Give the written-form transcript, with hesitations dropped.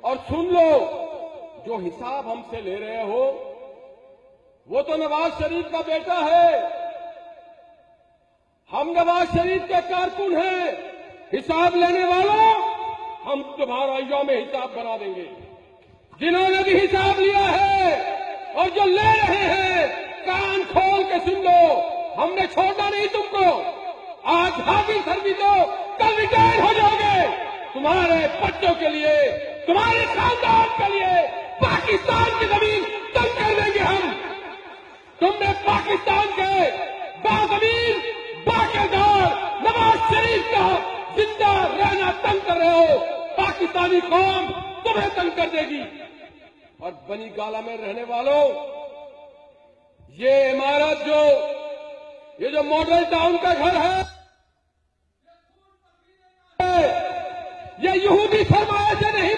और सुन लो, जो हिसाब हमसे ले रहे हो वो तो नवाज शरीफ का बेटा है। हम नवाज शरीफ के कारकुन हैं। हिसाब लेने वालों, हम तुम्हारा यौम हिसाब बना देंगे। जिन्होंने भी हिसाब लिया है और जो ले रहे हैं, कान खोल के सुन लो, हमने छोड़ना नहीं तुमको। आज हाजिर सर्दी दो, कल रिटायर हो जाओगे। तुम्हारे बच्चों के लिए, तुम्हारे खानदान के लिए पाकिस्तान की जमीन तंग कर देंगे हम। तुमने पाकिस्तान के बाज़मीन, बाक़िरदार नवाज शरीफ का जिंदा रहना तंग कर रहे हो। पाकिस्तानी कौम तुम्हें तंग कर देगी। और बनी गाला में रहने वालों, ये इमारत ये जो मॉडल टाउन का घर है, ये यहूदी सरमाया से नहीं